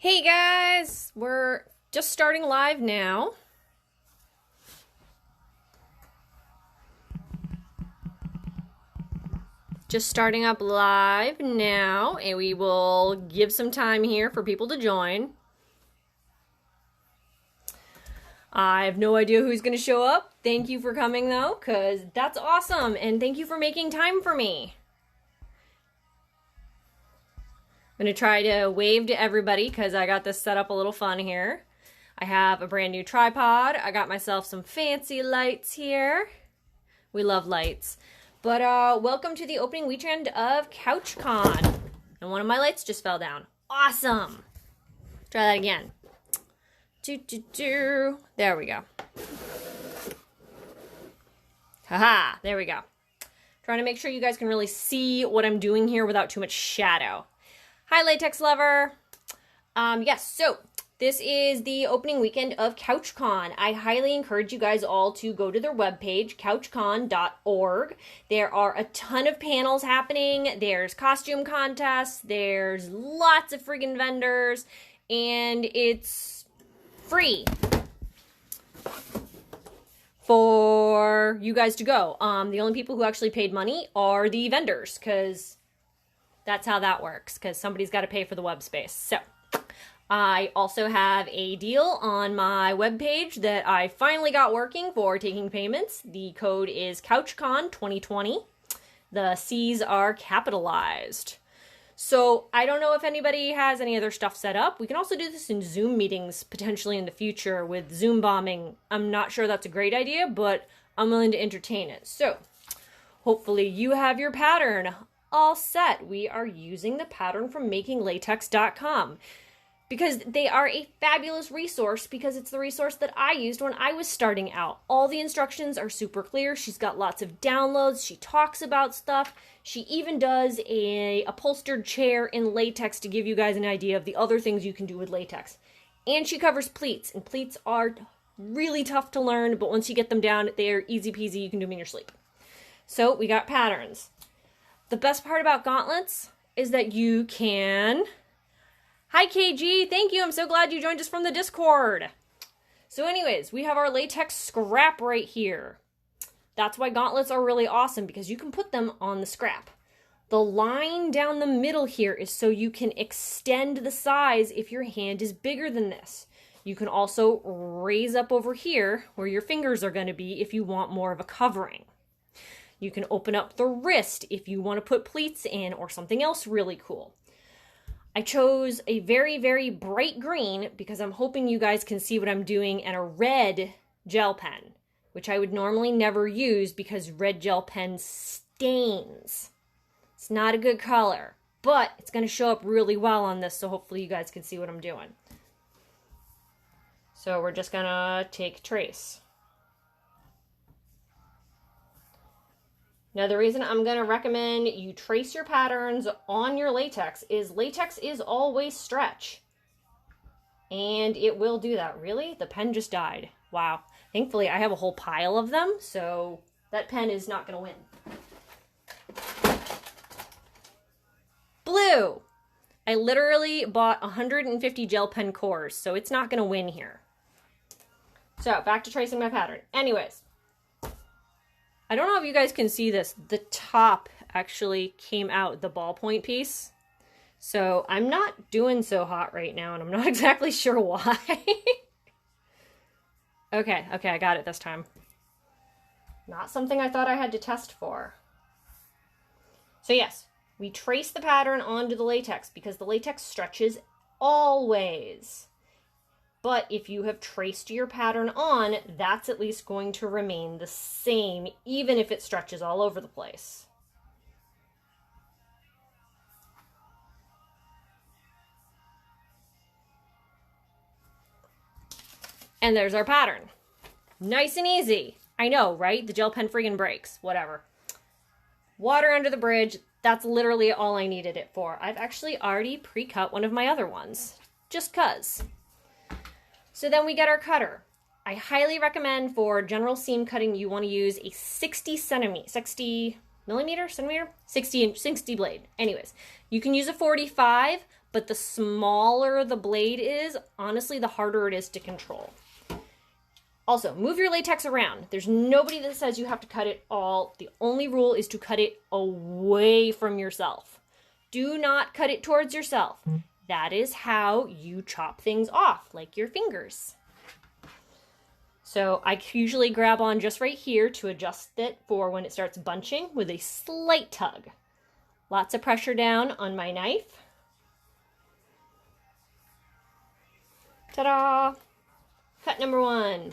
Hey guys, we're just starting live now. Just starting up live now, and we will give some time here for people to join. I have no idea who's going to show up. Thank you for coming though, because that's awesome, and thank you for making time for me. I'm going to try to wave to everybody because I got this set up a little fun here. I have a brand new tripod. I got myself some fancy lights here. We love lights. But welcome to the opening weekend of CouchCon. And one of my lights just fell down. Awesome. Try that again. There we go. Haha, there we go. Trying to make sure you guys can really see what I'm doing here without too much shadow. Hi, Latex lover. Yes, so this is the opening weekend of CouchCon. I highly encourage you guys all to go to their webpage, couchcon.org. There are a ton of panels happening. There's costume contests. There's lots of friggin' vendors. And it's free for you guys to go. The only people who actually paid money are the vendors, because that's how that works, because somebody's got to pay for the web space. So I also have a deal on my webpage that I finally got working for taking payments. The code is CouchCon2020. The C's are capitalized. So I don't know if anybody has any other stuff set up. We can also do this in Zoom meetings potentially in the future with Zoom bombing. I'm not sure that's a great idea, but I'm willing to entertain it. So hopefully you have your pattern all set. We are using the pattern from makinglatex.com because they are a fabulous resource, because it's the resource that I used when I was starting out. All the instructions are super clear. She's got lots of downloads. She talks about stuff. She even does a upholstered chair in latex to give you guys an idea of the other things you can do with latex. And she covers pleats, and pleats are really tough to learn, but once you get them down, they're easy peasy. You can do them in your sleep. So we got patterns. The best part about gauntlets is that you can... Hi, KG. Thank you. I'm so glad you joined us from the Discord. So anyways, we have our latex scrap right here. That's why gauntlets are really awesome, because you can put them on the scrap. The line down the middle here is so you can extend the size if your hand is bigger than this. You can also raise up over here where your fingers are going to be if you want more of a covering. You can open up the wrist if you want to put pleats in or something else really cool. I chose a very, very bright green because I'm hoping you guys can see what I'm doing, and a red gel pen, which I would normally never use because red gel pen stains. It's not a good color, but it's going to show up really well on this, so hopefully you guys can see what I'm doing. So we're just going to take trace. Now, the reason I'm going to recommend you trace your patterns on your latex is always stretch. And it will do that. Really? The pen just died. Wow. Thankfully, I have a whole pile of them, so that pen is not going to win. Blue. I literally bought 150 gel pen cores, so it's not going to win here. So, back to tracing my pattern. Anyways. I don't know if you guys can see this. The top actually came out, the ballpoint piece. So I'm not doing so hot right now, and I'm not exactly sure why. Okay, I got it this time. Not something I thought I had to test for. So yes, we trace the pattern onto the latex because the latex stretches always. But if you have traced your pattern on, that's at least going to remain the same, even if it stretches all over the place. And there's our pattern. Nice and easy. I know, right? The gel pen friggin' breaks. Whatever. Water under the bridge. That's literally all I needed it for. I've actually already pre-cut one of my other ones. Just 'cause. So then we get our cutter. I highly recommend for general seam cutting, you want to use a 60 blade. Anyways, you can use a 45, but the smaller the blade is, honestly, the harder it is to control. Also, move your latex around. There's nobody that says you have to cut it all. The only rule is to cut it away from yourself. Do not cut it towards yourself. That is how you chop things off, like your fingers. So I usually grab on just right here to adjust it for when it starts bunching with a slight tug. Lots of pressure down on my knife. Ta-da! Cut number 1.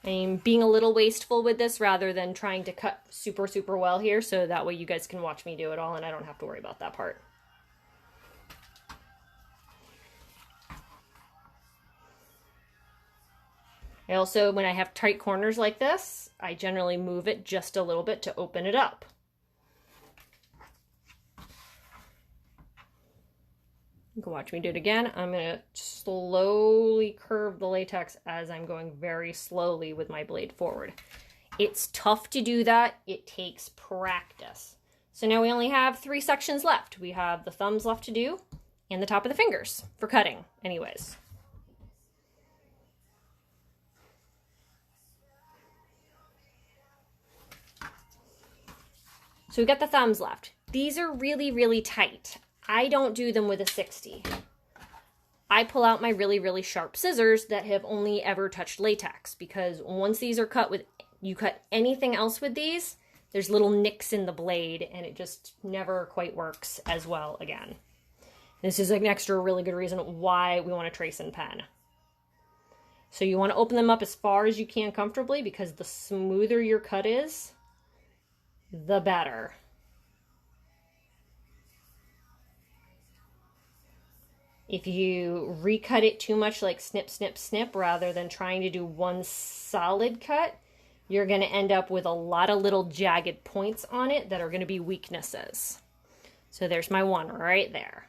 I'm being a little wasteful with this rather than trying to cut super, super well here, so that way you guys can watch me do it all and I don't have to worry about that part. I also, when I have tight corners like this, I generally move it just a little bit to open it up. You can watch me do it again. I'm going to slowly curve the latex as I'm going very slowly with my blade forward. It's tough to do that. It takes practice. So now we only have 3 sections left. We have the thumbs left to do and the top of the fingers for cutting anyways. So we've got the thumbs left. These are really, really tight. I don't do them with a 60. I pull out my really, really sharp scissors that have only ever touched latex, because once these are cut with, you cut anything else with these, there's little nicks in the blade and it just never quite works as well again. This is an extra really good reason why we want to trace in pen. So you want to open them up as far as you can comfortably, because the smoother your cut is, the better. If you recut it too much, like snip, snip, snip, rather than trying to do one solid cut, you're going to end up with a lot of little jagged points on it that are going to be weaknesses. So there's my one right there.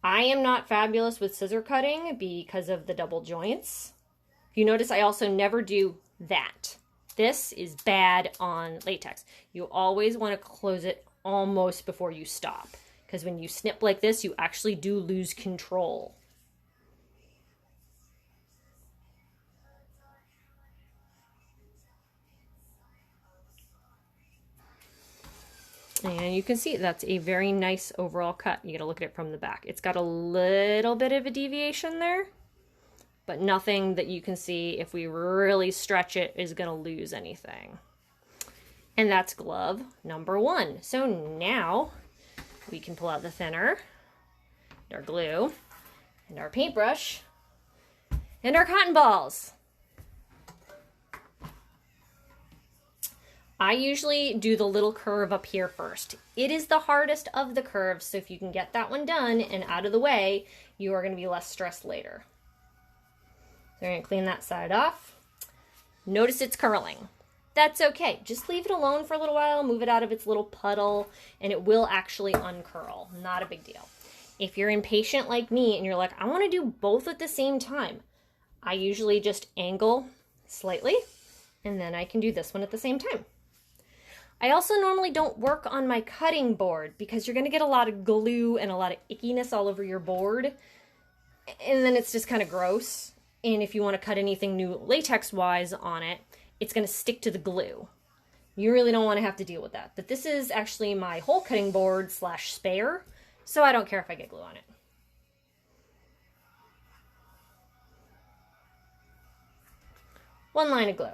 I am not fabulous with scissor cutting because of the double joints. If you notice, I also never do that. This is bad on latex. You always want to close it almost before you stop, because when you snip like this, you actually do lose control. And you can see that's a very nice overall cut. You gotta look at it from the back. It's got a little bit of a deviation there, but nothing that you can see, if we really stretch it, is gonna lose anything. And that's glove number 1. So now we can pull out the thinner, and our glue, and our paintbrush, and our cotton balls. I usually do the little curve up here first. It is the hardest of the curves, so if you can get that one done and out of the way, you are going to be less stressed later. So we're going to clean that side off. Notice it's curling. That's okay. Just leave it alone for a little while, move it out of its little puddle, and it will actually uncurl. Not a big deal. If you're impatient like me and you're like, I want to do both at the same time, I usually just angle slightly, and then I can do this one at the same time. I also normally don't work on my cutting board because you're going to get a lot of glue and a lot of ickiness all over your board, and then it's just kind of gross. And if you want to cut anything new latex-wise on it, it's going to stick to the glue. You really don't want to have to deal with that. But this is actually my hole cutting board / spare, so I don't care if I get glue on it. One line of glue.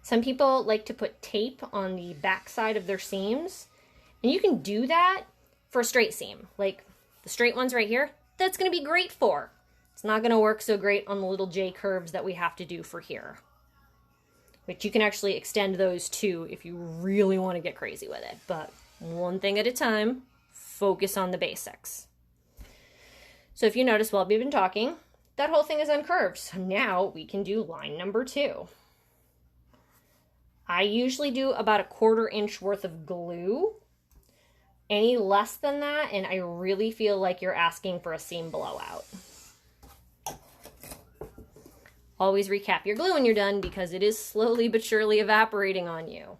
Some people like to put tape on the back side of their seams, and you can do that for a straight seam. Like the straight ones right here, that's going to be great for. It's not going to work so great on the little J curves that we have to do for here. But you can actually extend those too if you really want to get crazy with it. But one thing at a time, focus on the basics. So if you notice while we've been talking, that whole thing is uncurved. So now we can do line number 2. I usually do about a 1/4 inch worth of glue Any less than that, and I really feel like you're asking for a seam blowout. Always recap your glue when you're done because it is slowly but surely evaporating on you.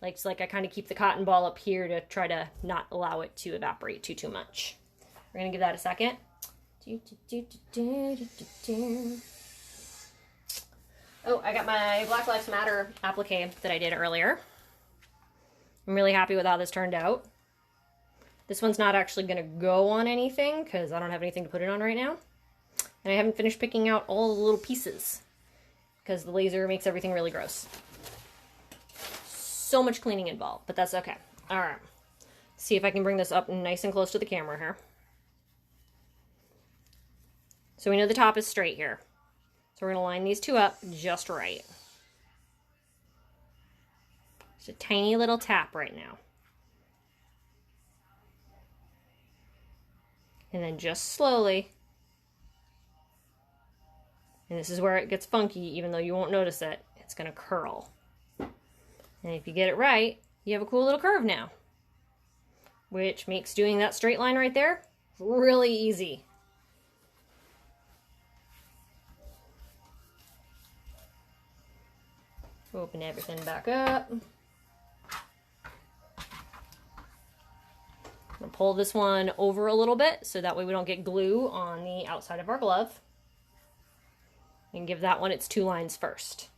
Like, it's like I kind of keep the cotton ball up here to try to not allow it to evaporate too much. We're going to give that a second. Oh, I got my Black Lives Matter applique that I did earlier. I'm really happy with how this turned out. This one's not actually going to go on anything because I don't have anything to put it on right now. And I haven't finished picking out all the little pieces because the laser makes everything really gross. So much cleaning involved, but that's okay. All right. See if I can bring this up nice and close to the camera here. So we know the top is straight here. So we're going to line these two up just right. Just a tiny little tap right now. And then just slowly. And this is where it gets funky, even though you won't notice it. It's going to curl. And if you get it right, you have a cool little curve now. Which makes doing that straight line right there really easy. Open everything back up. I'm going to pull this one over a little bit so that way we don't get glue on the outside of our glove. And give that one its 2 lines first.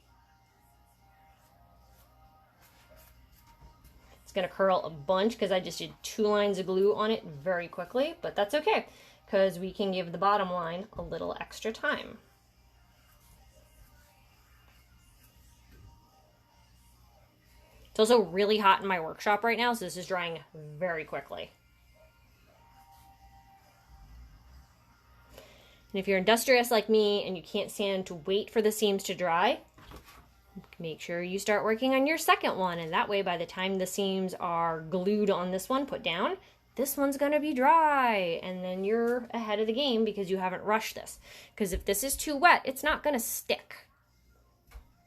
It's going to curl a bunch because I just did 2 lines of glue on it very quickly, but that's okay because we can give the bottom line a little extra time. It's also really hot in my workshop right now, so this is drying very quickly. And if you're industrious like me and you can't stand to wait for the seams to dry, make sure you start working on your second one. And that way, by the time the seams are glued on this one, put down, this one's going to be dry. And then you're ahead of the game because you haven't rushed this. Because if this is too wet, it's not going to stick.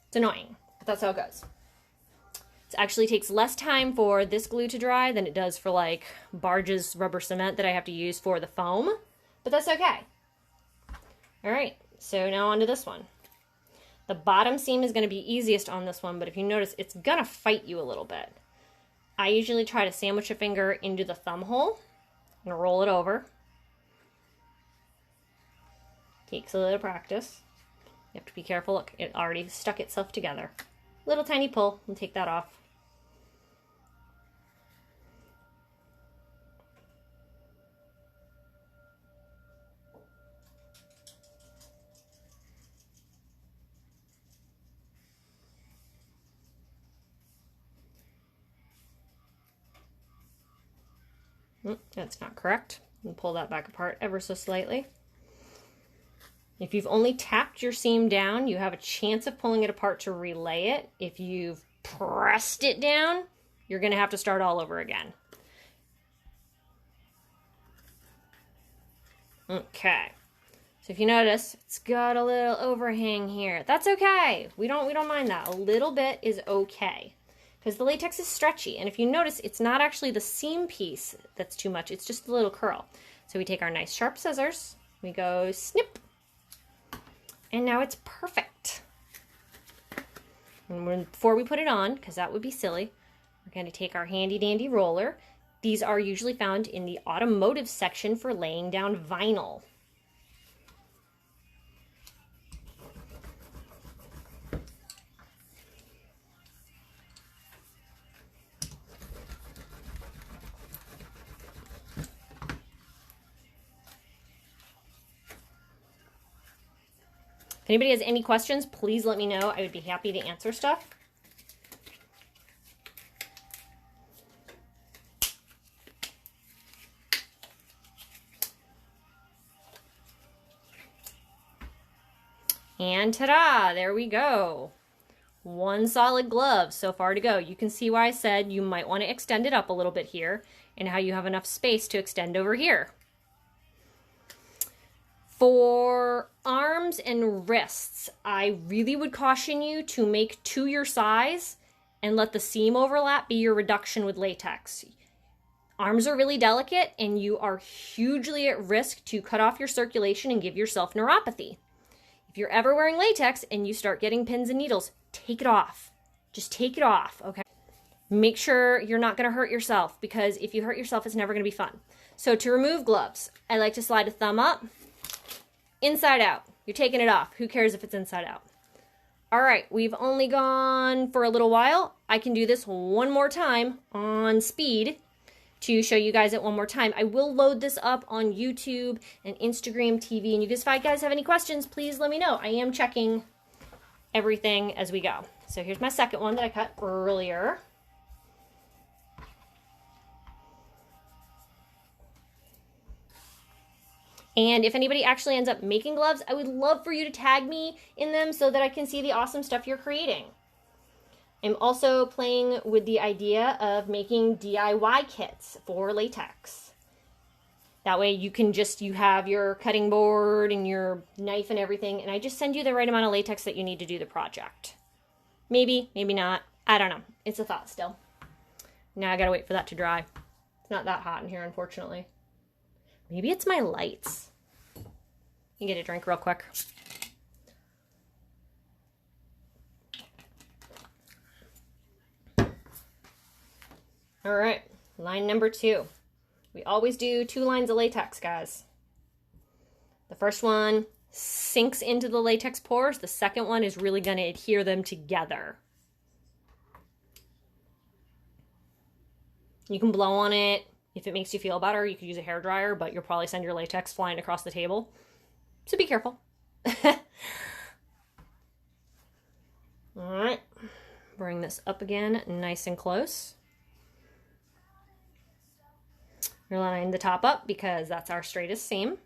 It's annoying, but that's how it goes. It actually takes less time for this glue to dry than it does for like Barge's rubber cement that I have to use for the foam. But that's okay. All right, so now onto this one. The bottom seam is going to be easiest on this one, but if you notice, it's going to fight you a little bit. I usually try to sandwich a finger into the thumb hole and roll it over. Takes a little practice. You have to be careful. Look, it already stuck itself together. Little tiny pull, and take that off. That's not correct. And pull that back apart ever so slightly. If you've only tapped your seam down, you have a chance of pulling it apart to relay it. If you've pressed it down, you're going to have to start all over again. Okay. So if you notice, it's got a little overhang here. That's okay. We don't mind that. A little bit is okay. Because the latex is stretchy, and if you notice, it's not actually the seam piece that's too much, it's just the little curl. So we take our nice sharp scissors, we go snip, and now it's perfect. And before we put it on, because that would be silly, we're going to take our handy dandy roller. These are usually found in the automotive section for laying down vinyl. If anybody has any questions, please let me know. I would be happy to answer stuff. And ta-da, there we go. One solid glove so far to go. You can see why I said you might want to extend it up a little bit here and how you have enough space to extend over here. For arms and wrists, I really would caution you to make to your size and let the seam overlap be your reduction with latex. arms are really delicate and you are hugely at risk to cut off your circulation and give yourself neuropathy. If you're ever wearing latex and you start getting pins and needles, take it off. Just take it off, okay? Make sure you're not going to hurt yourself, because if you hurt yourself, it's never going to be fun. So to remove gloves, I like to slide a thumb up, inside out. You're taking it off. Who cares if it's inside out? All right, we've only gone for a little while. I can do this one more time on speed to show you guys it one more time. I will load this up on YouTube and Instagram TV. And if you guys have any questions, please let me know. I am checking everything as we go. So here's my second one that I cut earlier. And if anybody actually ends up making gloves, I would love for you to tag me in them so that I can see the awesome stuff you're creating. I'm also playing with the idea of making DIY kits for latex. That way you can you have your cutting board and your knife and everything, and I just send you the right amount of latex that you need to do the project. Maybe, maybe not. I don't know. It's a thought still. Now I gotta wait for that to dry. It's not that hot in here, unfortunately. Maybe it's my lights. You get a drink real quick. All right, line number 2. We always do 2 lines of latex, guys. The first one sinks into the latex pores. The second one is really going to adhere them together. You can blow on it. If it makes you feel better, you could use a hairdryer, but you'll probably send your latex flying across the table. So be careful. All right, bring this up again, nice and close. We're lining the top up because that's our straightest seam.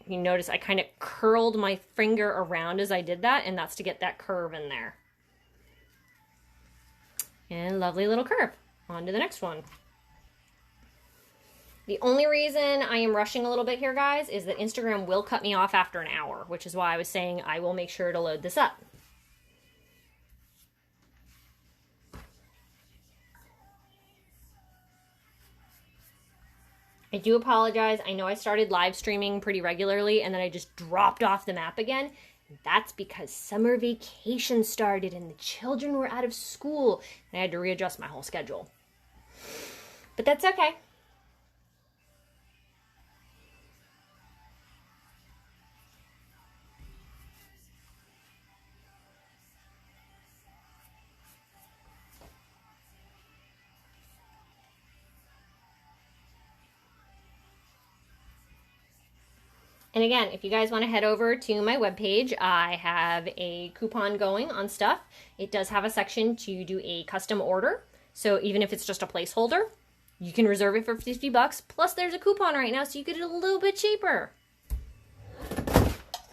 You notice I kind of curled my finger around as I did that, and that's to get that curve in there. And lovely little curve. On to the next one. The only reason I am rushing a little bit here, guys, is that Instagram will cut me off after an hour, which is why I was saying I will make sure to load this up. I do apologize. I know I started live streaming pretty regularly and then I just dropped off the map again. That's because summer vacation started and the children were out of school and I had to readjust my whole schedule. But that's okay. And again, if you guys want to head over to my webpage, I have a coupon going on stuff. It does have a section to do a custom order. So even if it's just a placeholder, you can reserve it for 50 bucks. Plus there's a coupon right now, so you get it a little bit cheaper.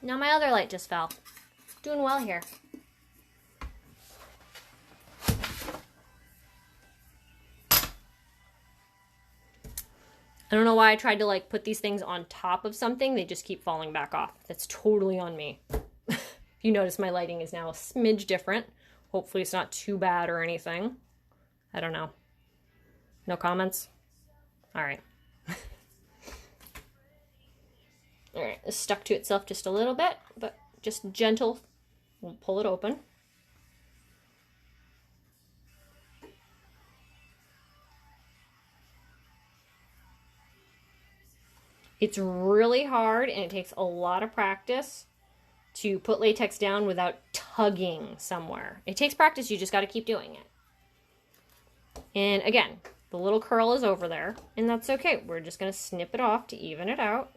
Now my other light just fell. Doing well here. I don't know why I tried to like put these things on top of something. They just keep falling back off. That's totally on me. You notice my lighting is now a smidge different. Hopefully it's not too bad or anything. I don't know. No comments? All right. All right, it's stuck to itself just a little bit, but just gentle. We'll pull it open. It's really hard and it takes a lot of practice to put latex down without tugging somewhere. It takes practice, you just got to keep doing it. And again, the little curl is over there, and that's okay. We're just going to snip it off to even it out.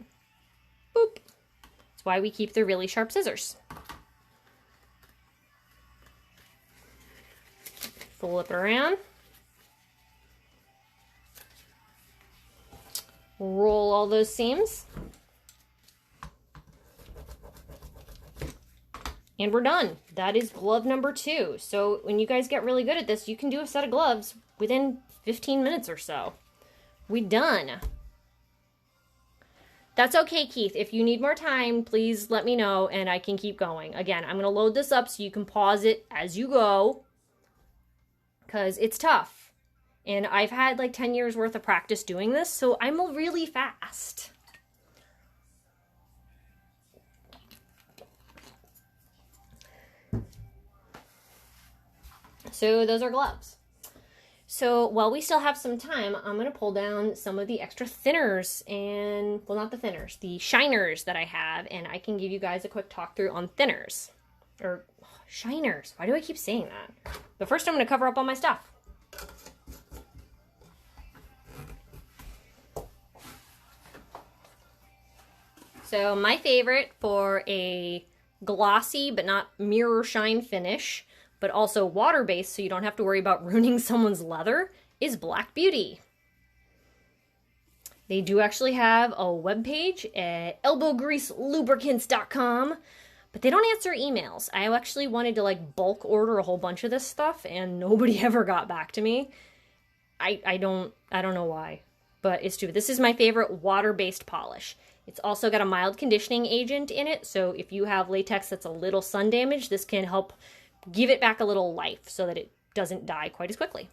Boop. That's why we keep the really sharp scissors. Flip it around. Roll all those seams. And we're done. That is glove number 2. So when you guys get really good at this, you can do a set of gloves within 15 minutes or so. We done. That That's okay, Keith. If you need more time, please let me know and I can keep going. Again, I'm going to load this up so you can pause it as you go because it's tough. And I've had like 10 years worth of practice doing this, so I'm really fast. So those are gloves. So while we still have some time, I'm going to pull down some of the extra thinners and, well, not the thinners, the shiners that I have, and I can give you guys a quick talk through on thinners. Or shiners. Why do I keep saying that? But first I'm going to cover up all my stuff. So my favorite for a glossy but not mirror shine finish, but also water-based so you don't have to worry about ruining someone's leather, is Black Beauty. They do actually have a webpage at elbowgreaselubricants.com, but they don't answer emails. I actually wanted to like bulk order a whole bunch of this stuff and nobody ever got back to me. I don't know why, but it's stupid. This is my favorite water-based polish. It's also got a mild conditioning agent in it, so if you have latex that's a little sun damaged, this can help give it back a little life so that it doesn't die quite as quickly.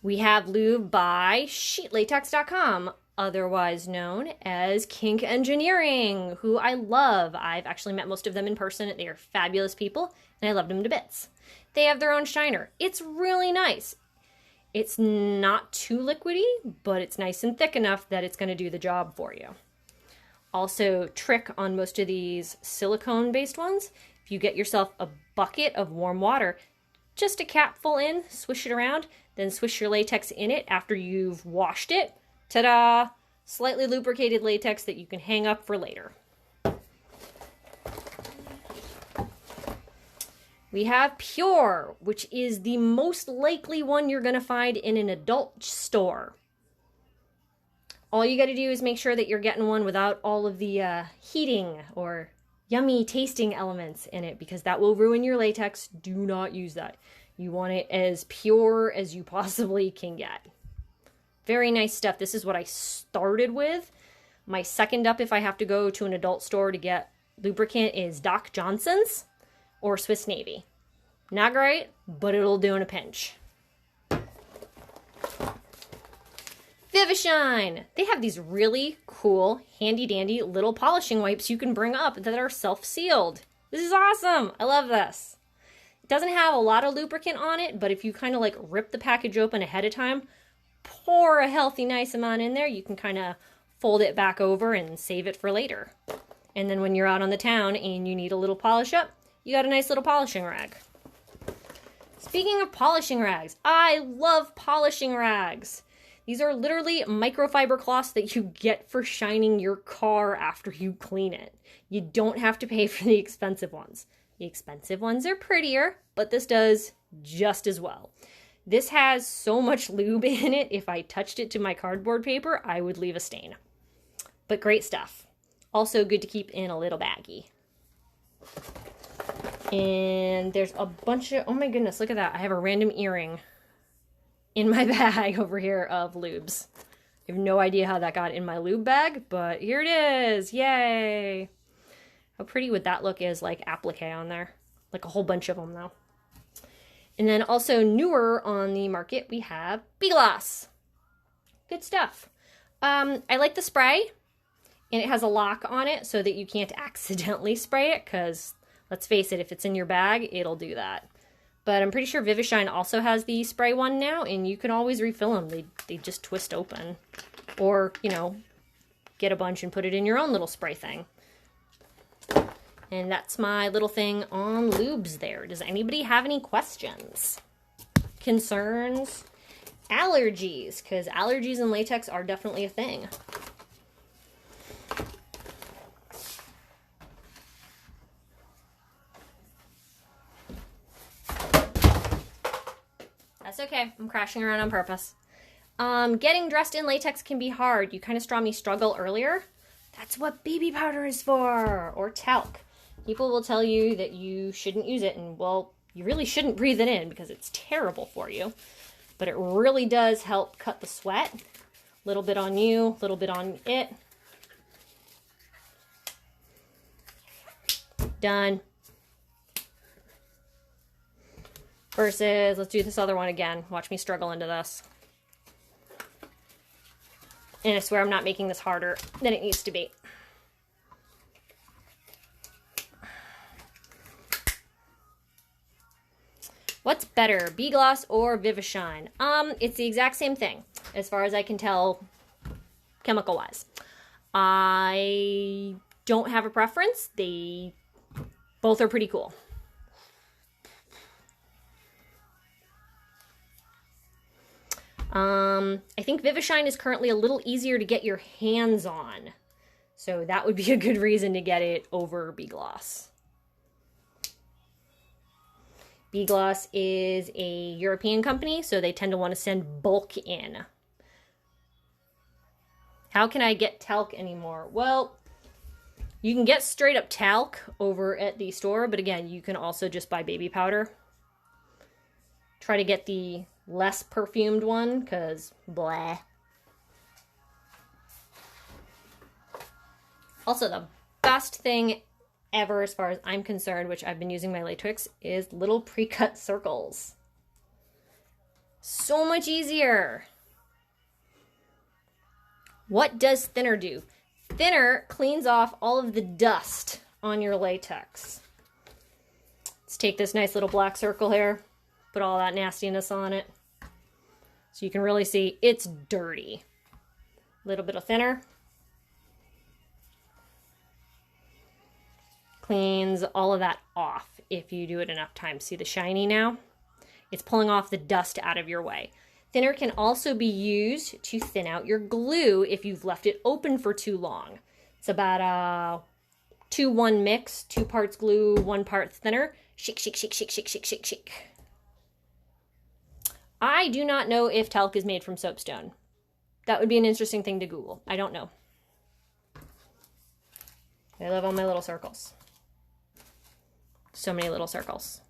We have lube by sheetlatex.com, otherwise known as Kink Engineering, who I love. I've actually met most of them in person. They are fabulous people, and I love them to bits. They have their own shiner. It's really nice. It's not too liquidy, but it's nice and thick enough that it's going to do the job for you. Also, trick on most of these silicone-based ones, if you get yourself a bucket of warm water, just a capful in, swish it around, then swish your latex in it after you've washed it. Ta-da! Slightly lubricated latex that you can hang up for later. We have Pure, which is the most likely one you're going to find in an adult store. All you got to do is make sure that you're getting one without all of the heating or yummy tasting elements in it, because that will ruin your latex. Do not use that. You want it as pure as you possibly can get. Very nice stuff. This is what I started with. My second up, if I have to go to an adult store to get lubricant, is Doc Johnson's or Swiss Navy. Not great, but it'll do in a pinch. Vivishine. They have these really cool, handy-dandy little polishing wipes you can bring up that are self-sealed. This is awesome. I love this. It doesn't have a lot of lubricant on it, but if you kind of like rip the package open ahead of time, pour a healthy, nice amount in there, you can kind of fold it back over and save it for later. And then when you're out on the town and you need a little polish up, you got a nice little polishing rag. Speaking of polishing rags, I love polishing rags. These are literally microfiber cloths that you get for shining your car after you clean it. You don't have to pay for the expensive ones. The expensive ones are prettier, but this does just as well. This has so much lube in it, if I touched it to my cardboard paper, I would leave a stain. But great stuff. Also good to keep in a little baggie. And there's a bunch of, oh my goodness, look at that. I have a random earring in my bag over here of lubes. I have no idea how that got in my lube bag, but here it is. Yay. How pretty would that look as like applique on there? Like a whole bunch of them though. And then also newer on the market, we have B-Gloss. Good stuff. I like the spray, and it has a lock on it so that you can't accidentally spray it, because let's face it, if it's in your bag, it'll do that. But I'm pretty sure Vivishine also has the spray one now, and you can always refill them. They just twist open. Or, you know, get a bunch and put it in your own little spray thing. And that's my little thing on lubes there. Does anybody have any questions? Concerns? Allergies, because allergies and latex are definitely a thing. That's okay. I'm crashing around on purpose. Getting dressed in latex can be hard. You kind of saw me struggle earlier. That's what baby powder is for, or talc. People will tell you that you shouldn't use it, and well, You really shouldn't breathe it in because it's terrible for you. But it really does help cut the sweat. A little bit on you, a little bit on it. Done. Versus, let's do this other one again. Watch me struggle into this. And I swear I'm not making this harder than it needs to be. What's better, Bee Gloss or Vivishine? It's the exact same thing, as far as I can tell, chemical-wise. I don't have a preference. They both are pretty cool. I think Vivishine is currently a little easier to get your hands on. So that would be a good reason to get it over Bee Gloss. Bee Gloss is a European company, so they tend to want to send bulk in. How can I get talc anymore? Well, you can get straight up talc over at the store, but again, you can also just buy baby powder. Try to get the less perfumed one, because blah. Also, the best thing ever as far as I'm concerned, which I've been using my Latex, is little pre-cut circles. So much easier. What does thinner do? Thinner cleans off all of the dust on your latex. Let's take this nice little black circle here, put all that nastiness on it. So you can really see it's dirty. A little bit of thinner. Cleans all of that off if you do it enough times. See the shiny now? It's pulling off the dust out of your way. Thinner can also be used to thin out your glue if you've left it open for too long. It's about a 2-1 mix, 2 parts glue, 1 part thinner. Shake, shake, shake, shake, shake, shake, shake, shake. I do not know if talc is made from soapstone. That would be an interesting thing to Google. I don't know. I love all my little circles. So many little circles.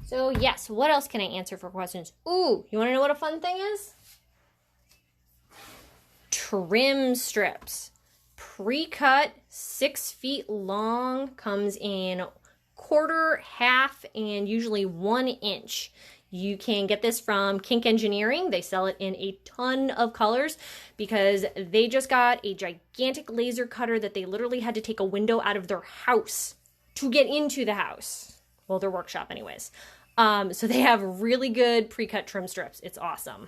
So yes, what else can I answer for questions? Ooh, you want to know what a fun thing is? Trim strips. Pre-cut, 6 feet long, comes in quarter, half, and usually 1 inch. You can get this from Kink Engineering. They sell it in a ton of colors because they just got a gigantic laser cutter that they literally had to take a window out of their house to get into the house. Well, their workshop anyways. So they have really good pre-cut trim strips. It's awesome.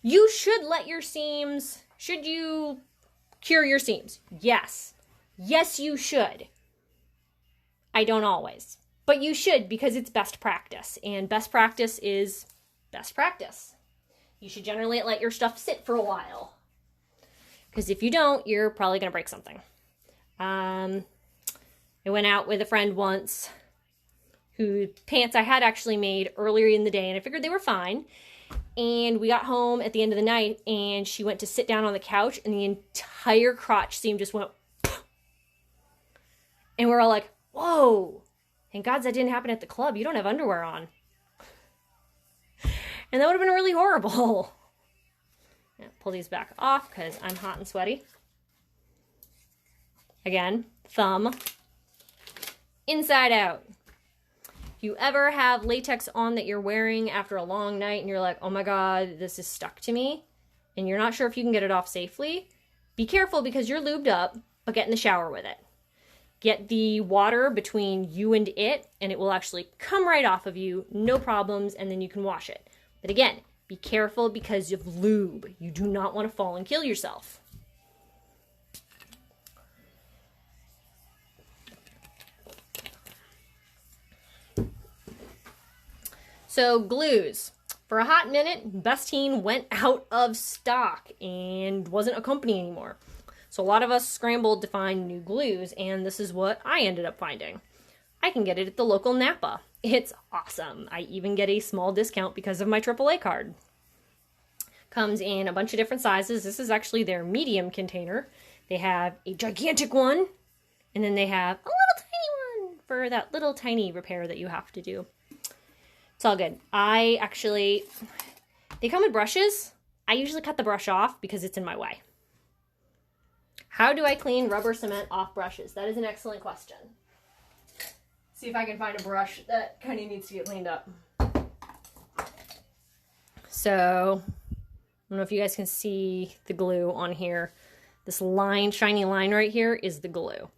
You should let your seams, should you cure your seams? Yes. Yes, you should. I don't always. But you should because it's best practice. And best practice is best practice. You should generally let your stuff sit for a while. Because if you don't, you're probably going to break something. I went out with a friend once whose pants I had actually made earlier in the day, and I figured they were fine. And we got home at the end of the night, and she went to sit down on the couch, and the entire crotch seam just went, and we're all like, whoa, thank God that didn't happen at the club. You don't have underwear on. And that would have been really horrible. Yeah, pull these back off because I'm hot and sweaty. Again, thumb, inside out. If you ever have latex on that you're wearing after a long night and you're like, oh my God, this is stuck to me, and you're not sure if you can get it off safely, be careful because you're lubed up, but get in the shower with it. Get the water between you and it will actually come right off of you, no problems, and then you can wash it. But again, be careful because of lube. You do not want to fall and kill yourself. So glues. For a hot minute, Bestine went out of stock and wasn't a company anymore. So a lot of us scrambled to find new glues, and this is what I ended up finding. I can get it at the local Napa. It's awesome. I even get a small discount because of my AAA card. Comes in a bunch of different sizes. This is actually their medium container. They have a gigantic one, and then they have a little tiny one for that little tiny repair that you have to do. It's all good. They come with brushes. I usually cut the brush off because it's in my way. How do I clean rubber cement off brushes? That is an excellent question. See if I can find a brush that kind of needs to get cleaned up. So, I don't know if you guys can see the glue on here. This line, shiny line right here is the glue.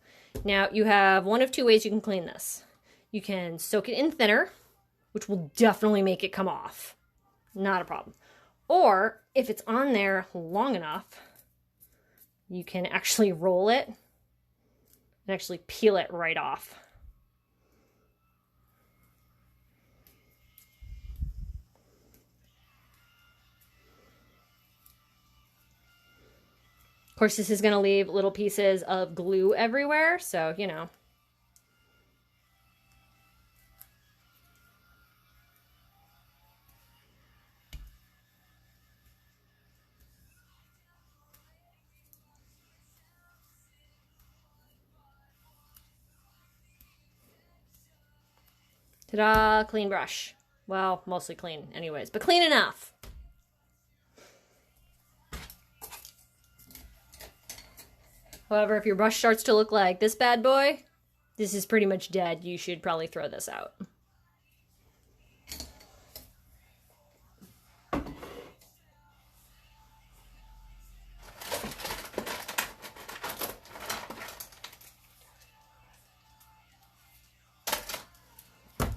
Now, you have one of two ways you can clean this. You can soak it in thinner, which will definitely make it come off. Not a problem. Or, if it's on there long enough, you can actually roll it and actually peel it right off. Of course, this is going to leave little pieces of glue everywhere, so, you know. Ta-da! Clean brush. Well, mostly clean anyways, but clean enough. However, if your brush starts to look like this bad boy, this is pretty much dead. You should probably throw this out.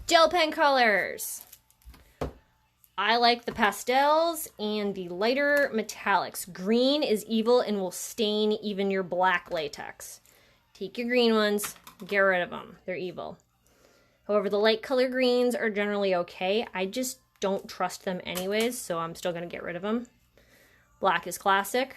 Gel pen colors. I like the pastels and the lighter metallics. Green is evil and will stain even your black latex. Take your green ones, get rid of them. They're evil. However, the light color greens are generally okay. I just don't trust them anyways, so I'm still going to get rid of them. Black is classic.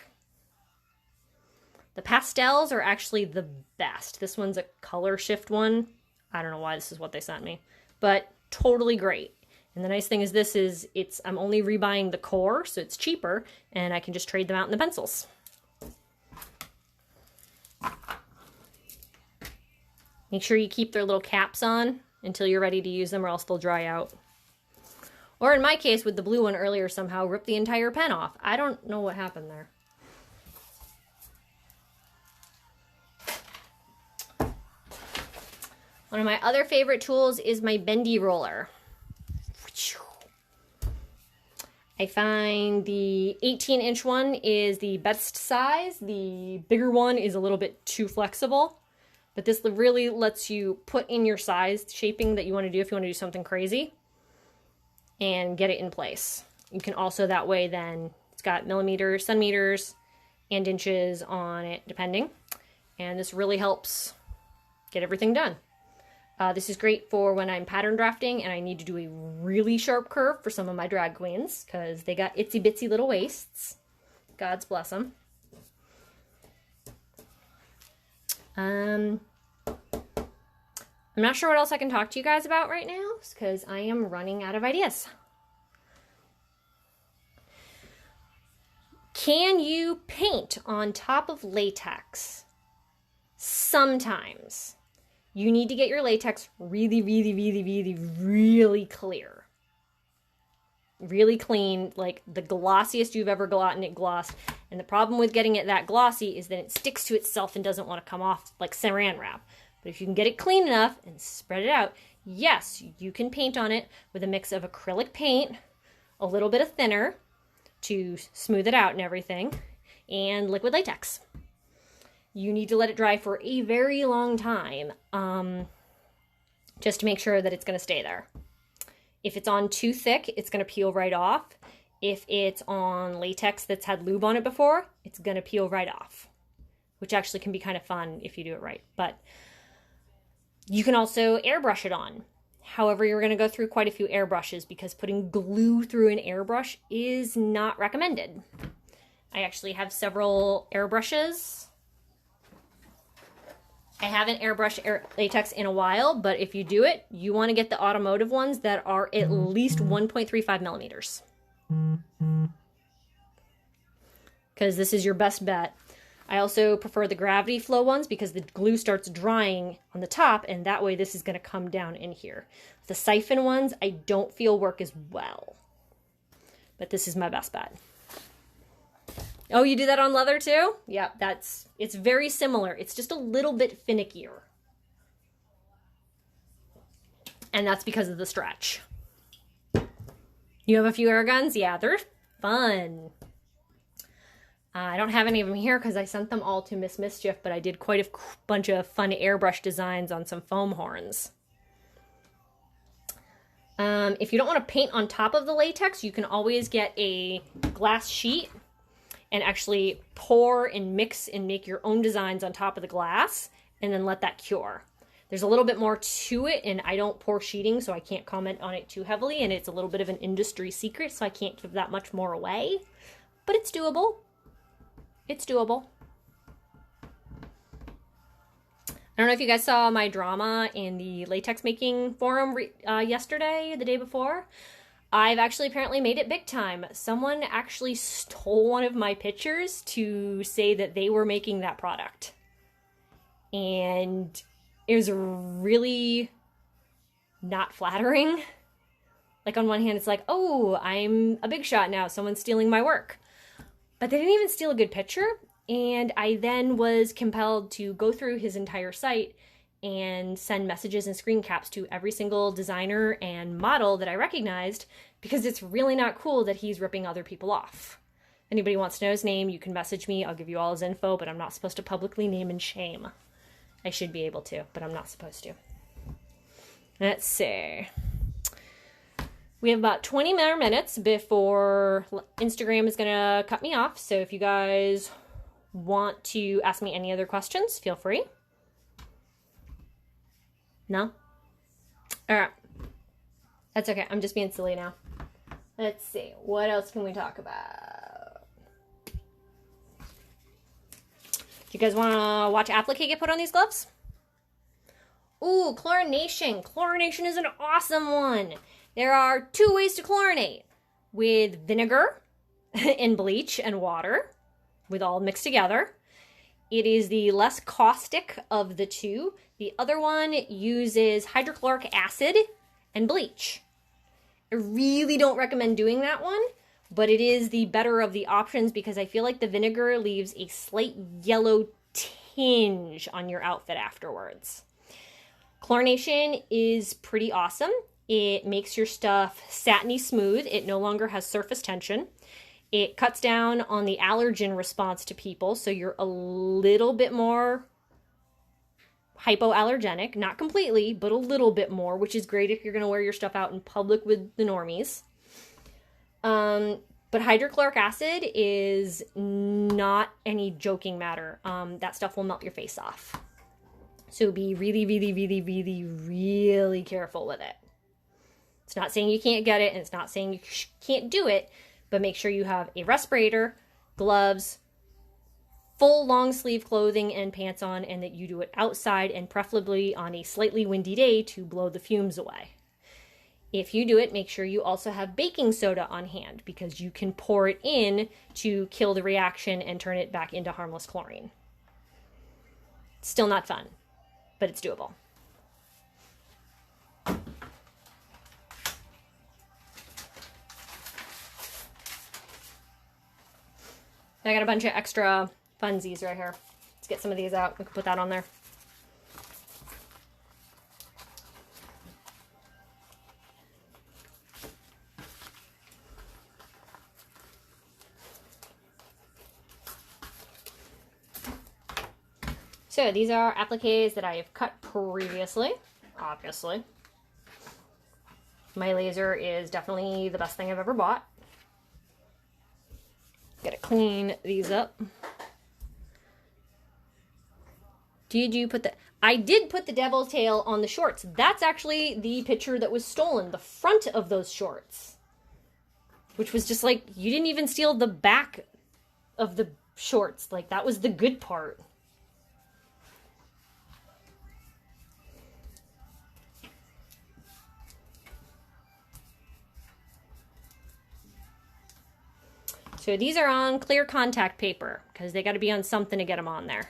The pastels are actually the best. This one's a color shift one. I don't know why this is what they sent me, but totally great. And the nice thing is I'm only rebuying the core, so it's cheaper, and I can just trade them out in the pencils. Make sure you keep their little caps on until you're ready to use them, or else they'll dry out. Or in my case, with the blue one earlier, somehow ripped the entire pen off. I don't know what happened there. One of my other favorite tools is my bendy roller. I find the 18-inch one is the best size. The bigger one is a little bit too flexible, but this really lets you put in your size shaping that you want to do if you want to do something crazy and get it in place. You can also that way then, it's got millimeters, centimeters, and inches on it depending, and this really helps get everything done. This is great for when I'm pattern drafting and I need to do a really sharp curve for some of my drag queens because they got itsy bitsy little waists. God's bless them. I'm not sure what else I can talk to you guys about right now because I am running out of ideas. Can you paint on top of latex? Sometimes. You need to get your latex really, really, really, really, really clear. Really clean, like the glossiest you've ever gotten it glossed. And the problem with getting it that glossy is that it sticks to itself and doesn't want to come off like saran wrap. But if you can get it clean enough and spread it out, yes, you can paint on it with a mix of acrylic paint, a little bit of thinner to smooth it out and everything, and liquid latex. You need to let it dry for a very long time, just to make sure that it's going to stay there. If it's on too thick, it's going to peel right off. If it's on latex that's had lube on it before, it's going to peel right off, which actually can be kind of fun if you do it right. But you can also airbrush it on. However, you're going to go through quite a few airbrushes because putting glue through an airbrush is not recommended. I actually have several airbrushes. I haven't airbrushed latex in a while, but if you do it, you want to get the automotive ones that are at least 1.35 millimeters. Because this is your best bet. I also prefer the gravity flow ones because the glue starts drying on the top, and that way this is going to come down in here. The siphon ones I don't feel work as well, but this is my best bet. Oh, you do that on leather too? Yeah, it's very similar. It's just a little bit finickier. And that's because of the stretch. You have a few air guns? Yeah, they're fun. I don't have any of them here because I sent them all to Miss Mischief, but I did quite a bunch of fun airbrush designs on some foam horns. If you don't want to paint on top of the latex, you can always get a glass sheet and actually pour and mix and make your own designs on top of the glass and then let that cure. There's a little bit more to it, and I don't pour sheeting, so I can't comment on it too heavily, and it's a little bit of an industry secret, so I can't give that much more away, but it's doable. It's doable. I don't know if you guys saw my drama in the latex making forum yesterday, the day before. I've actually apparently made it big time. Someone actually stole one of my pictures to say that they were making that product. And it was really not flattering. Like on one hand, it's like, oh, I'm a big shot now. Someone's stealing my work. But they didn't even steal a good picture. And I then was compelled to go through his entire site and send messages and screen caps to every single designer and model that I recognized, because it's really not cool that he's ripping other people off. Anybody wants to know his name, you can message me. I'll give you all his info, but I'm not supposed to publicly name and shame. I should be able to, but I'm not supposed to. Let's see. We have about 20 more minutes before Instagram is going to cut me off. So if you guys want to ask me any other questions, feel free. No? All right. That's okay. I'm just being silly now. Let's see. What else can we talk about? Do you guys want to watch applique get put on these gloves? Ooh, chlorination. Chlorination is an awesome one. There are 2 ways to chlorinate. With vinegar and bleach and water, with all mixed together. It is the less caustic of the two. The other one uses hydrochloric acid and bleach. I really don't recommend doing that one, but it is the better of the options because I feel like the vinegar leaves a slight yellow tinge on your outfit afterwards. Chlorination is pretty awesome. It makes your stuff satiny smooth. It no longer has surface tension. It cuts down on the allergen response to people, so you're a little bit more hypoallergenic. Not completely, but a little bit more, which is great if you're going to wear your stuff out in public with the normies. But hydrochloric acid is not any joking matter. That stuff will melt your face off. So be really, really, really, really, really careful with it. It's not saying you can't get it, and it's not saying you can't do it, but make sure you have a respirator, gloves, full long sleeve clothing and pants on, and that you do it outside and preferably on a slightly windy day to blow the fumes away. If you do it, make sure you also have baking soda on hand because you can pour it in to kill the reaction and turn it back into harmless chlorine. Still not fun, but it's doable. I got a bunch of extra funsies right here. Let's get some of these out. We can put that on there. So these are appliques that I have cut previously, obviously. My laser is definitely the best thing I've ever bought. Gotta clean these up. Did you put the... I did put the devil's tail on the shorts. That's actually the picture that was stolen. The front of those shorts. Which was just like, you didn't even steal the back of the shorts. Like, that was the good part. So these are on clear contact paper because they got to be on something to get them on there.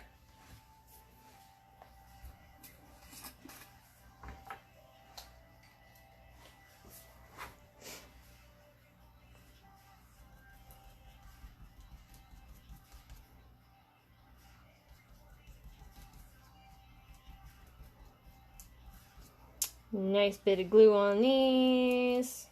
Nice bit of glue on these.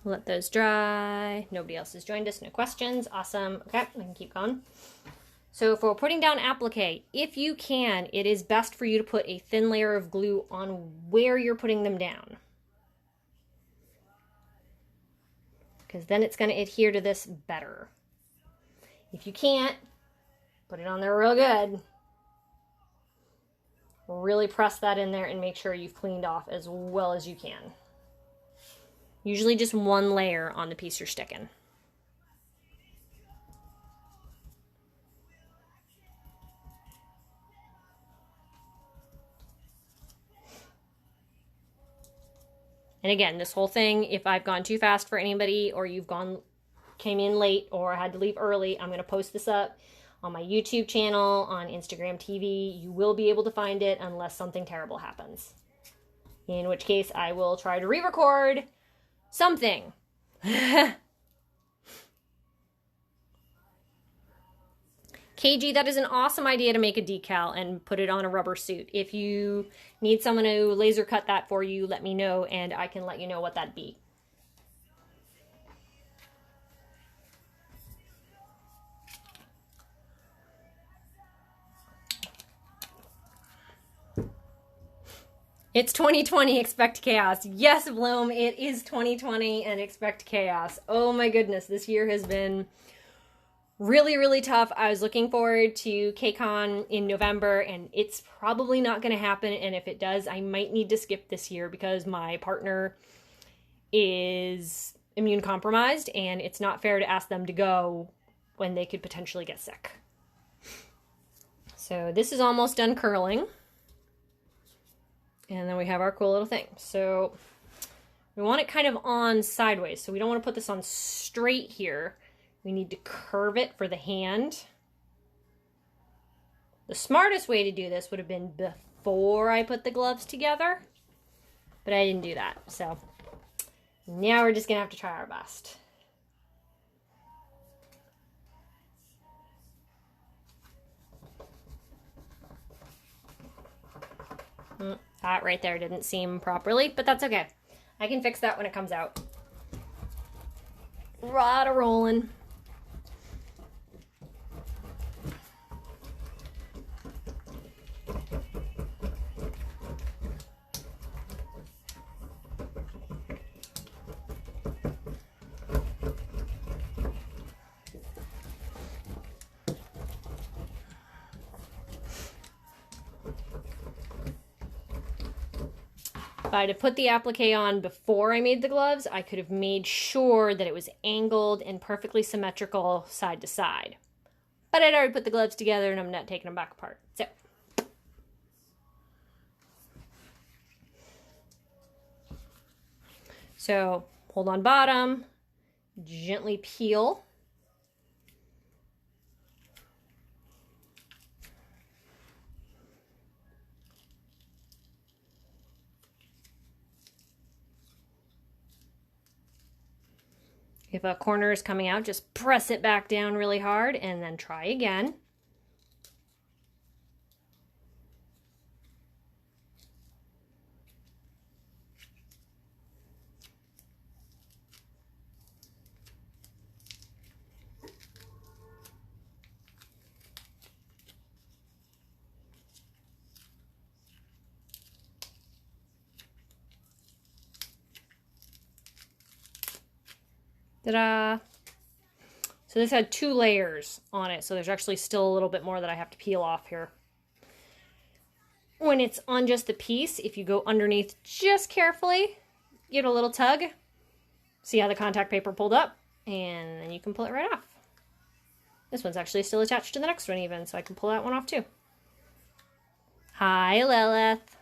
Let those dry. Nobody else has joined us. No questions. Awesome. Okay, we can keep going. So for putting down applique, if you can, it is best for you to put a thin layer of glue on where you're putting them down, because then it's going to adhere to this better. If you can't, put it on there real good. Really press that in there and make sure you've cleaned off as well as you can. Usually just one layer on the piece you're sticking. And again, this whole thing, if I've gone too fast for anybody or you've came in late or had to leave early, I'm going to post this up on my YouTube channel, on Instagram TV. You will be able to find it unless something terrible happens. In which case I will try to re-record something. KG, that is an awesome idea to make a decal and put it on a rubber suit. If you need someone to laser cut that for you, let me know and I can let you know what that'd be. It's 2020, expect chaos. Yes, Bloom, it is 2020 and expect chaos. Oh my goodness, this year has been really, really tough. I was looking forward to KCON in November and it's probably not going to happen. And if it does, I might need to skip this year because my partner is immune compromised and it's not fair to ask them to go when they could potentially get sick. So this is almost done curling. And then we have our cool little thing. So we want it kind of on sideways. So we don't want to put this on straight here. We need to curve it for the hand. The smartest way to do this would have been before I put the gloves together. But I didn't do that. So now we're just going to have to try our best. That right there didn't seam properly, but that's okay. I can fix that when it comes out. Rod rolling. If I had put the applique on before I made the gloves, I could have made sure that it was angled and perfectly symmetrical side to side. But I'd already put the gloves together and I'm not taking them back apart. So hold on bottom, gently peel. If a corner is coming out, just press it back down really hard and then try again. Ta-da! So this had 2 layers on it, so there's actually still a little bit more that I have to peel off here. when it's on just the piece, if you go underneath just carefully, give it a little tug. See how the contact paper pulled up? And then you can pull it right off. This one's actually still attached to the next one even, so I can pull that one off too. Hi, Lilith.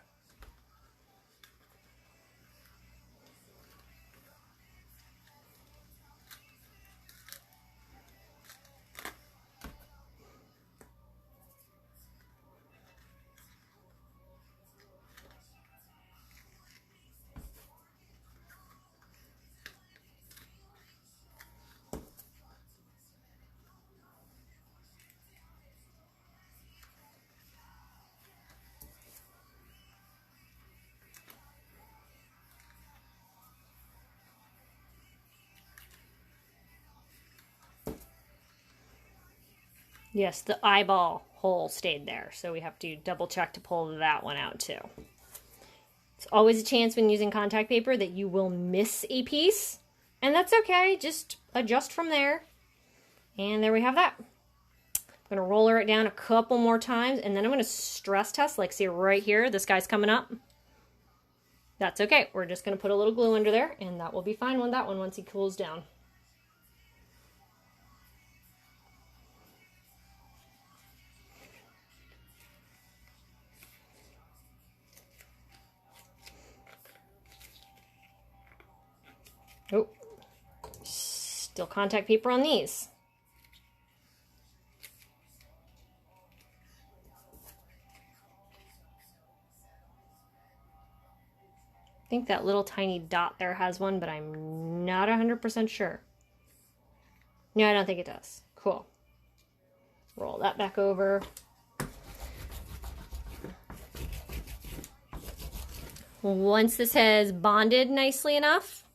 Yes, the eyeball hole stayed there, so we have to double check to pull that one out too. It's always a chance when using contact paper that you will miss a piece, and that's okay. Just adjust from there. And there we have that. I'm going to roller it down a couple more times, and then I'm going to stress test, like see right here, this guy's coming up. That's okay. We're just going to put a little glue under there, and that will be fine on that one once he cools down. Oh, still contact paper on these. I think that little tiny dot there has one, but I'm not 100% sure. No, I don't think it does. Cool. Roll that back over. Once this has bonded nicely enough,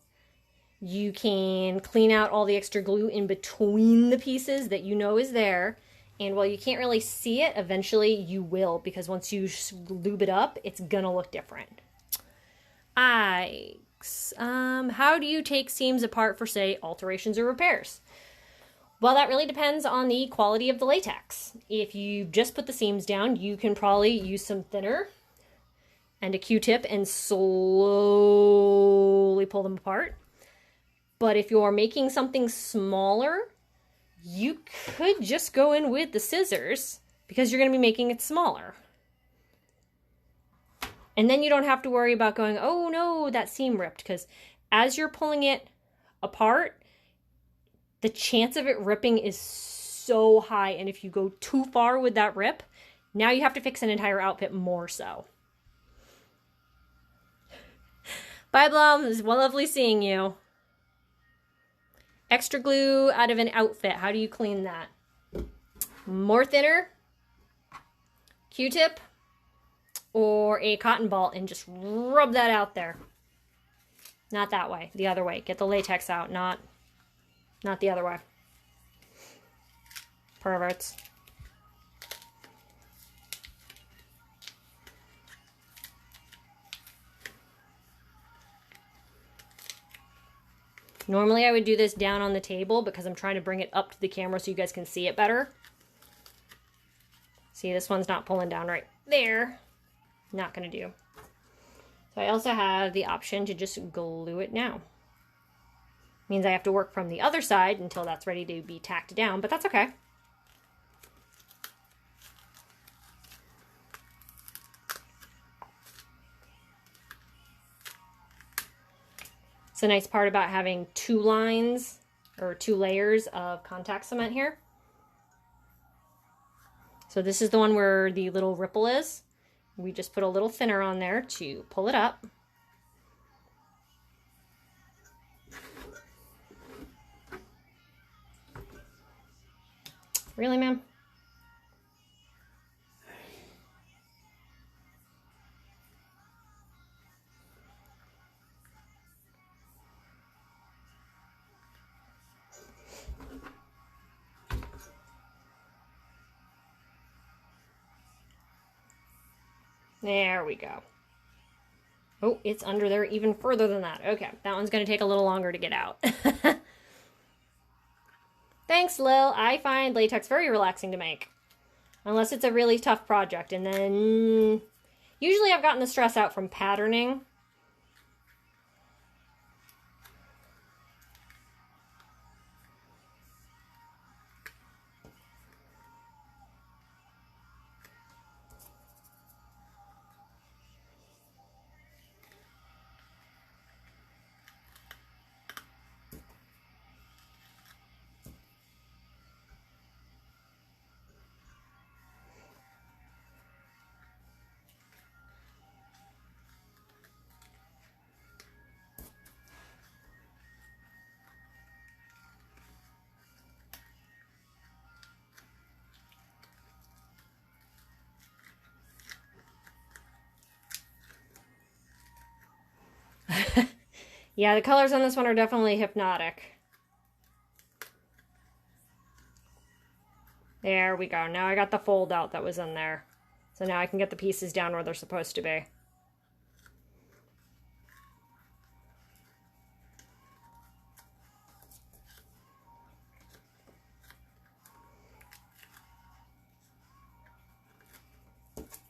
you can clean out all the extra glue in between the pieces that you know is there. And while you can't really see it, eventually you will, because once you lube it up, it's gonna look different. How do you take seams apart for, say, alterations or repairs? Well, that really depends on the quality of the latex. If you just put the seams down, you can probably use some thinner and a Q-tip and slowly pull them apart. But if you're making something smaller, you could just go in with the scissors because you're going to be making it smaller. And then you don't have to worry about going, oh no, that seam ripped, because as you're pulling it apart, the chance of it ripping is so high. And if you go too far with that rip, now you have to fix an entire outfit more so. Bye, Blum. It was lovely seeing you. Extra glue out of an outfit. How do you clean that? More thinner, Q-tip, or a cotton ball, and just rub that out there. Not that way, the other way. Get the latex out, not the other way. Perverts. Normally I would do this down on the table because I'm trying to bring it up to the camera so you guys can see it better. See, this one's not pulling down right there. Not gonna do. So I also have the option to just glue it now. Means I have to work from the other side until that's ready to be tacked down, but that's okay. It's the nice part about having two lines or two layers of contact cement here. So this is the one where the little ripple is. We just put a little thinner on there to pull it up. Really, ma'am? There we go. Oh, it's under there even further than that. Okay, that one's going to take a little longer to get out. Thanks, Lil. I find latex very relaxing to make. Unless it's a really tough project. And then Usually I've gotten the stress out from patterning. Yeah, the colors on this one are definitely hypnotic. There we go. Now I got the fold out that was in there. So now I can get the pieces down where they're supposed to be.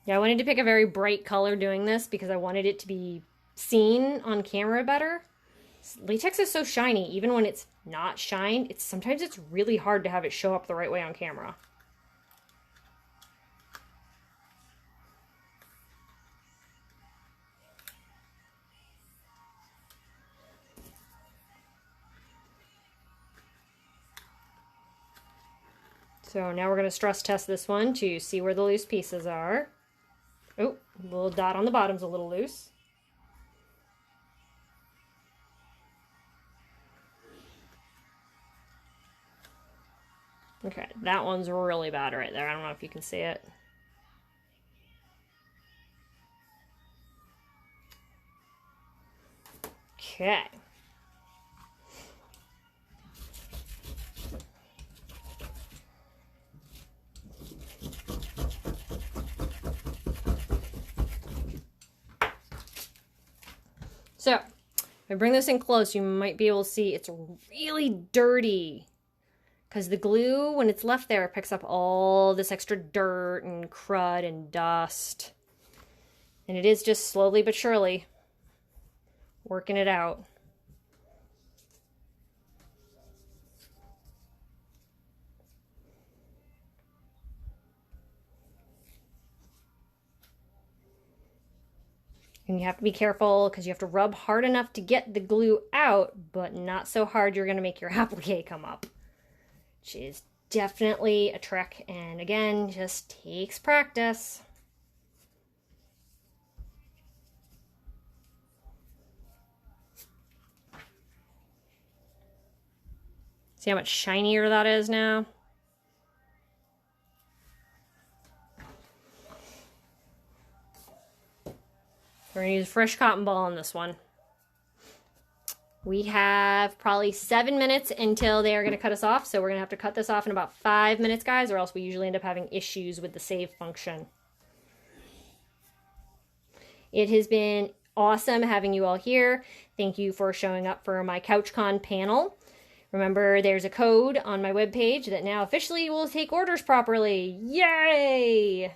Yeah, I wanted to pick a very bright color doing this because I wanted it to be seen on camera better. Latex is so shiny, even when it's not shined, sometimes it's really hard to have it show up the right way on camera. So now we're going to stress test this one to see where the loose pieces are. Oh, the little dot on the bottom's a little loose. Okay, that one's really bad right there. I don't know if you can see it. Okay. So, if I bring this in close, you might be able to see it's really dirty. Because the glue, when it's left there, it picks up all this extra dirt and crud and dust. And it is just slowly but surely working it out. And you have to be careful because you have to rub hard enough to get the glue out, but not so hard you're going to make your applique come up. Which is definitely a trick, and again, just takes practice. See how much shinier that is now? We're going to use fresh cotton ball on this one. We have probably 7 minutes until they are going to cut us off. So we're going to have to cut this off in about 5 minutes, guys, or else we usually end up having issues with the save function. It has been awesome having you all here. Thank you for showing up for my CouchCon panel. Remember, there's a code on my webpage that now officially will take orders properly. Yay!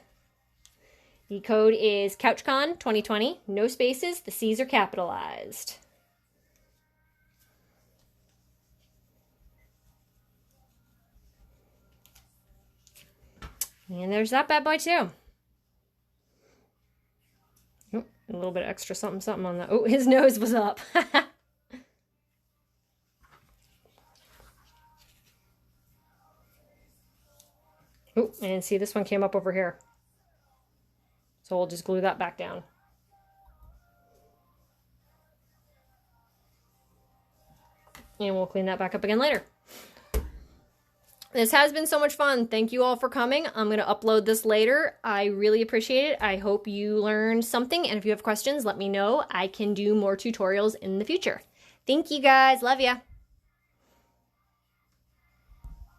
The code is CouchCon 2020. No spaces. The C's are capitalized. And there's that bad boy too. Oh, a little bit of extra something on that. Oh, his nose was up. Oh, and see, this one came up over here. So we'll just glue that back down. And we'll clean that back up again later. This has been so much fun. Thank you all for coming. I'm going to upload this later. I really appreciate it. I hope you learned something. And if you have questions, let me know. I can do more tutorials in the future. Thank you guys. Love ya.